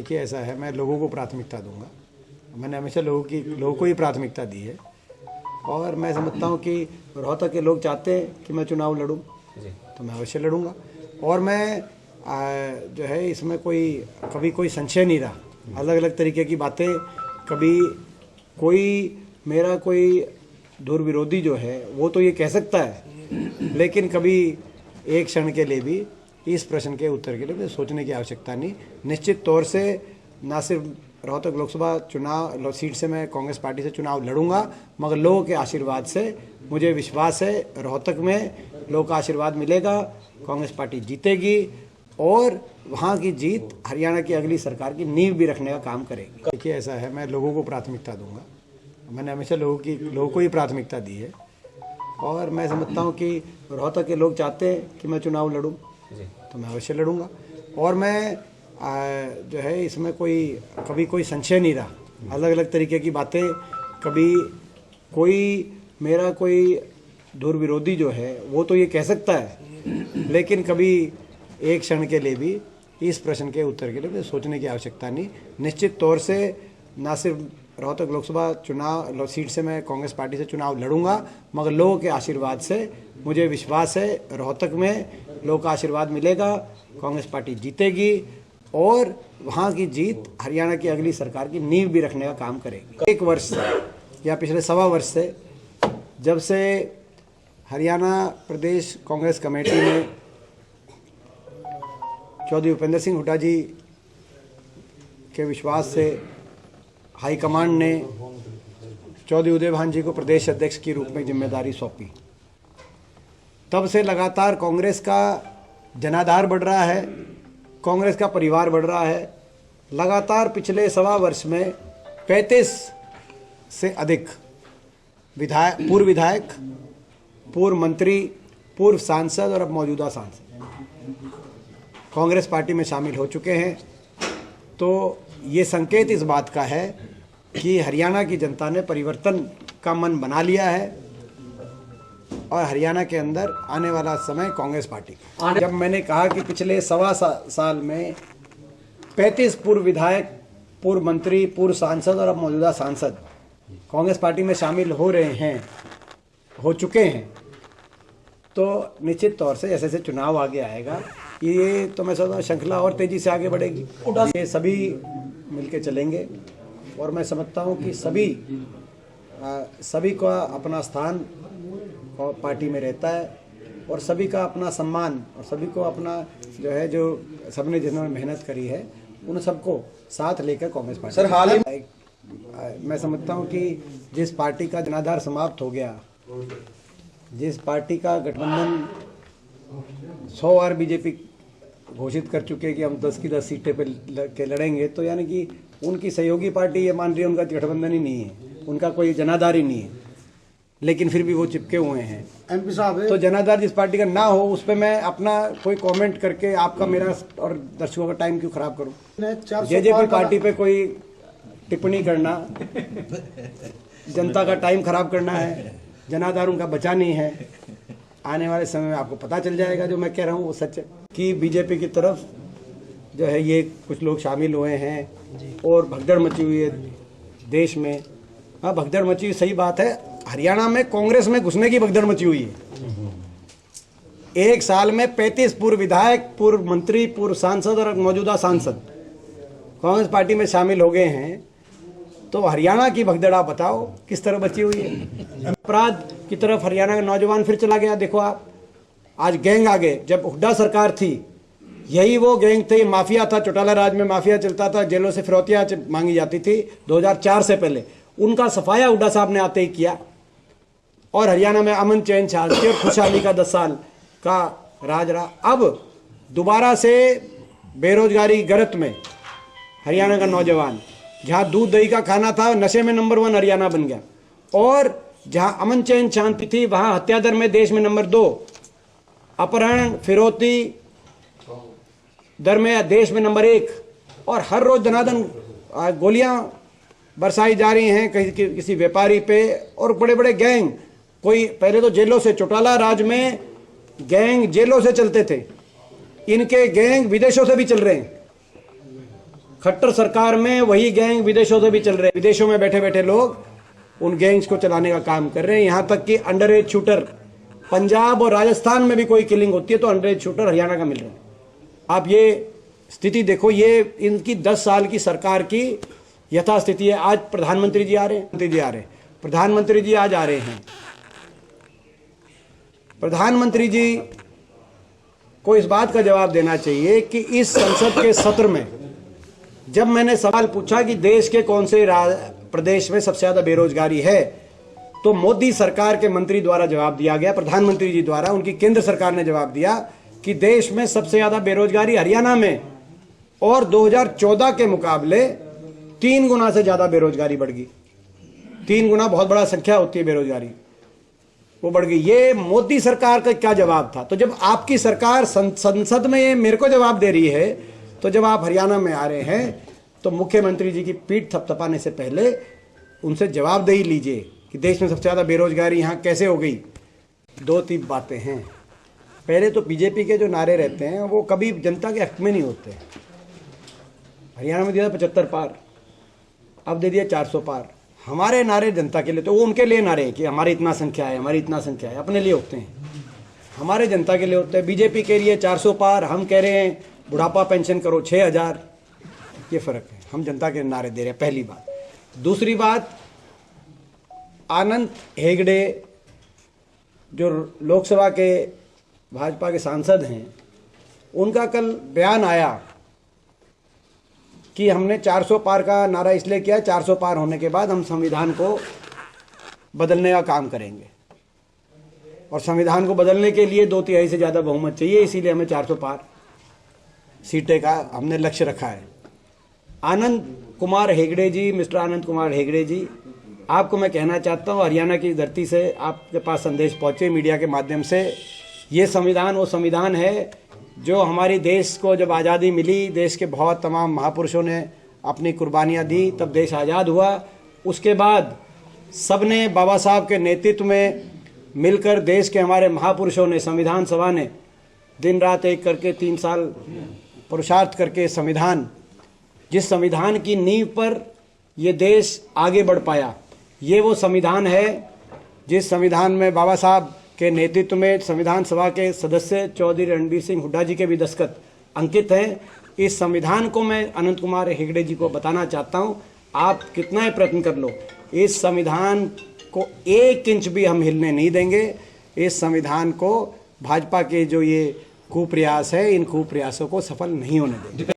देखिए ऐसा है, मैं लोगों को प्राथमिकता दूंगा। मैंने हमेशा लोगों को ही प्राथमिकता दी है और मैं समझता हूँ कि रोहतक के लोग चाहते हैं कि मैं चुनाव लड़ूं तो मैं अवश्य लड़ूंगा। और मैं जो है इसमें कभी कोई संशय नहीं रहा। अलग अलग तरीके की बातें, कभी मेरा कोई दूर विरोधी जो है वो तो ये कह सकता है, लेकिन कभी एक क्षण के लिए भी इस प्रश्न के उत्तर के लिए मुझे सोचने की आवश्यकता नहीं। निश्चित तौर से ना सिर्फ रोहतक लोकसभा चुनाव सीट से मैं कांग्रेस पार्टी से चुनाव लड़ूंगा, मगर लोगों के आशीर्वाद से मुझे विश्वास है रोहतक में लोगों का आशीर्वाद मिलेगा, कांग्रेस पार्टी जीतेगी और वहाँ की जीत हरियाणा की अगली सरकार की नींव भी रखने का काम करेगी। देखिए ऐसा है, मैं लोगों को प्राथमिकता दूंगा। मैंने हमेशा लोगों को ही प्राथमिकता दी है और मैं समझता हूँ कि रोहतक के लोग चाहते हैं कि मैं चुनाव लड़ूं तो मैं अवश्य लड़ूंगा। और मैं जो है इसमें कभी कोई संशय नहीं रहा। अलग अलग तरीके की बातें, कभी मेरा कोई दूर विरोधी जो है वो तो ये कह सकता है, लेकिन कभी एक क्षण के लिए भी इस प्रश्न के उत्तर के लिए मुझे सोचने की आवश्यकता नहीं। निश्चित तौर से ना सिर्फ रोहतक लोकसभा चुनाव सीट से मैं कांग्रेस पार्टी से चुनाव लड़ूंगा, मगर लोगों के आशीर्वाद से मुझे विश्वास है रोहतक में लोगों का आशीर्वाद मिलेगा, कांग्रेस पार्टी जीतेगी और वहाँ की जीत हरियाणा की अगली सरकार की नींव भी रखने का काम करेगी। एक वर्ष से या पिछले सवा वर्ष से जब से हरियाणा प्रदेश कांग्रेस कमेटी ने चौधरी भूपेंद्र सिंह हुड्डा जी के विश्वास से हाईकमांड ने चौधरी उदय भान जी को प्रदेश अध्यक्ष के रूप में जिम्मेदारी सौंपी, तब से लगातार कांग्रेस का जनाधार बढ़ रहा है, कांग्रेस का परिवार बढ़ रहा है। लगातार पिछले सवा वर्ष में 35 से अधिक पूर्व विधायक, पूर्व मंत्री, पूर्व सांसद और अब मौजूदा सांसद कांग्रेस पार्टी में शामिल हो चुके हैं। तो ये संकेत इस बात का है कि हरियाणा की जनता ने परिवर्तन का मन बना लिया है और हरियाणा के अंदर आने वाला समय कांग्रेस पार्टी का। जब मैंने कहा कि पिछले सवा साल में 35 पूर्व विधायक, पूर्व मंत्री, पूर्व सांसद और अब मौजूदा सांसद कांग्रेस पार्टी में शामिल हो चुके हैं, तो निश्चित तौर से जैसे जैसे चुनाव आगे आएगा ये तो मैं समझता हूँ श्रृंखला और तेजी से आगे बढ़ेगी। ये सभी मिलके चलेंगे और मैं समझता हूँ कि सभी का अपना स्थान पार्टी में रहता है और सभी का अपना सम्मान और सभी को अपना जो सबने जिन्होंने मेहनत करी है उन सबको साथ लेकर कांग्रेस पार्टी। सर हाल ही मैं समझता हूँ कि जिस पार्टी का जनाधार समाप्त हो गया, जिस पार्टी का गठबंधन 100 बार बीजेपी घोषित कर चुके कि हम 10 की 10 सीटें पे लड़ेंगे, तो यानी कि उनकी सहयोगी पार्टी ये मान रही है उनका गठबंधन ही नहीं है, उनका कोई जनाधार ही नहीं है, लेकिन फिर भी वो चिपके हुए हैं। एमपी साहब तो जनाधार जिस पार्टी का ना हो उस पर मैं अपना कोई कमेंट करके आपका, मेरा और दर्शकों का टाइम क्यों खराब करूं। जेजेपी पार्टी पे कोई टिप्पणी करना जनता का टाइम खराब करना है, जनाधार उनका बचा नहीं है। आने वाले समय में आपको पता चल जाएगा जो मैं कह रहा हूँ वो सच है कि बीजेपी की तरफ जो है ये कुछ लोग शामिल हुए हैं और भगदड़ मची हुई है देश में। हाँ, भगदड़ मची हुई सही बात है। हरियाणा में कांग्रेस में घुसने की भगदड़ मची हुई है। एक साल में 35 पूर्व विधायक, पूर्व मंत्री, पूर्व सांसद और मौजूदा सांसद कांग्रेस पार्टी में शामिल हो गए हैं, तो हरियाणा की भगदड़ आप बताओ किस तरह बची हुई है। अपराध की तरफ हरियाणा का नौजवान फिर चला गया। देखो आप, आज गैंग आ गए। जब हुड्डा सरकार थी यही वो गैंग थे, माफिया था, चौटाला राज में माफिया चलता था, जेलों से फिरौतियाँ मांगी जाती थी 2004 से पहले। उनका सफाया हुड्डा साहब ने आते ही किया और हरियाणा में अमन चैन शांति और खुशहाली का 10 साल का राज रहा। अब दोबारा से बेरोजगारी गर्त में हरियाणा का नौजवान, जहाँ दूध दही का खाना था नशे में नंबर 1 हरियाणा बन गया, और जहाँ अमन चैन शांति थी वहाँ हत्या दर में देश में नंबर 2, अपहरण फिरौती दर में देश में नंबर 1, और हर रोज धनाधन गोलियां बरसाई जा रही हैं कहीं किसी व्यापारी पे। और बड़े बड़े गैंग, कोई पहले तो जेलों से, चौटाला राज में गैंग जेलों से चलते थे, इनके गैंग विदेशों से भी चल रहे हैं। खट्टर सरकार में वही गैंग विदेशों से भी चल रहे हैं। विदेशों में बैठे बैठे लोग उन गैंग्स को चलाने का काम कर रहे हैं। यहाँ तक कि अंडर एज शूटर पंजाब और राजस्थान में भी कोई किलिंग होती है तो अंडर एज शूटर हरियाणा का मिल रहा है। आप ये स्थिति देखो, ये इनकी 10 साल की सरकार की यथास्थिति है। आज प्रधानमंत्री जी आ रहे हैं, प्रधानमंत्री जी आज आ रहे हैं। प्रधानमंत्री जी को इस बात का जवाब देना चाहिए कि इस संसद के सत्र में जब मैंने सवाल पूछा कि देश के कौन से प्रदेश में सबसे ज्यादा बेरोजगारी है, तो मोदी सरकार के मंत्री द्वारा जवाब दिया गया, प्रधानमंत्री जी द्वारा, उनकी केंद्र सरकार ने जवाब दिया कि देश में सबसे ज्यादा बेरोजगारी हरियाणा में, और 2014 के मुकाबले 3 गुना से ज्यादा बेरोजगारी बढ़ गई। 3 गुना बहुत बड़ा संख्या होती है बेरोजगारी, वो बढ़ गई। ये मोदी सरकार का क्या जवाब था? तो जब आपकी सरकार संसद में ये मेरे को जवाब दे रही है, तो जब आप हरियाणा में आ रहे हैं तो मुख्यमंत्री जी की पीठ थपथपाने से पहले उनसे जवाबदेही लीजिए कि देश में सबसे ज्यादा बेरोजगारी यहाँ कैसे हो गई। 2-3 बातें हैं। पहले तो बीजेपी के जो नारे रहते हैं वो कभी जनता के हक में नहीं होते। हरियाणा में दिया 75 पार, अब दे दिया 400 पार। हमारे नारे जनता के लिए, तो वो उनके लिए नारे हैं कि हमारी इतना संख्या है, हमारी इतना संख्या है, अपने लिए होते हैं। हमारे जनता के लिए होते हैं। बीजेपी के लिए 400 पार, हम कह रहे हैं बुढ़ापा पेंशन करो 6000। ये फर्क है, हम जनता के नारे दे रहे हैं, पहली बात। दूसरी बात, आनंद हेगड़े जो लोकसभा के भाजपा के सांसद हैं, उनका कल बयान आया कि हमने 400 पार का नारा इसलिए किया, 400 पार होने के बाद हम संविधान को बदलने का काम करेंगे, और संविधान को बदलने के लिए 2/3 से ज़्यादा बहुमत चाहिए, इसीलिए हमें 400 पार सीटें का हमने लक्ष्य रखा है। आनंद कुमार हेगड़े जी, मिस्टर आनंद कुमार हेगड़े जी, आपको मैं कहना चाहता हूँ, हरियाणा की धरती से आपके पास संदेश पहुँचे मीडिया के माध्यम से, ये संविधान वो संविधान है जो हमारी देश को जब आज़ादी मिली, देश के बहुत तमाम महापुरुषों ने अपनी कुर्बानियाँ दी, तब देश आज़ाद हुआ। उसके बाद सबने बाबा साहब के नेतृत्व में मिलकर, देश के हमारे महापुरुषों ने, संविधान सभा ने दिन रात एक करके 3 साल पुरुषार्थ करके संविधान, जिस संविधान की नींव पर ये देश आगे बढ़ पाया, ये वो संविधान है जिस संविधान में बाबा साहब के नेतृत्व में संविधान सभा के सदस्य चौधरी रणबीर सिंह हुड्डा जी के भी दस्तखत अंकित हैं। इस संविधान को मैं अनंत कुमार हेगड़े जी को बताना चाहता हूं, आप कितना ही प्रयत्न कर लो, इस संविधान को 1 इंच भी हम हिलने नहीं देंगे। इस संविधान को भाजपा के जो ये कुप्रयास है, इन कुप्रयासों को सफल नहीं होने देंगे।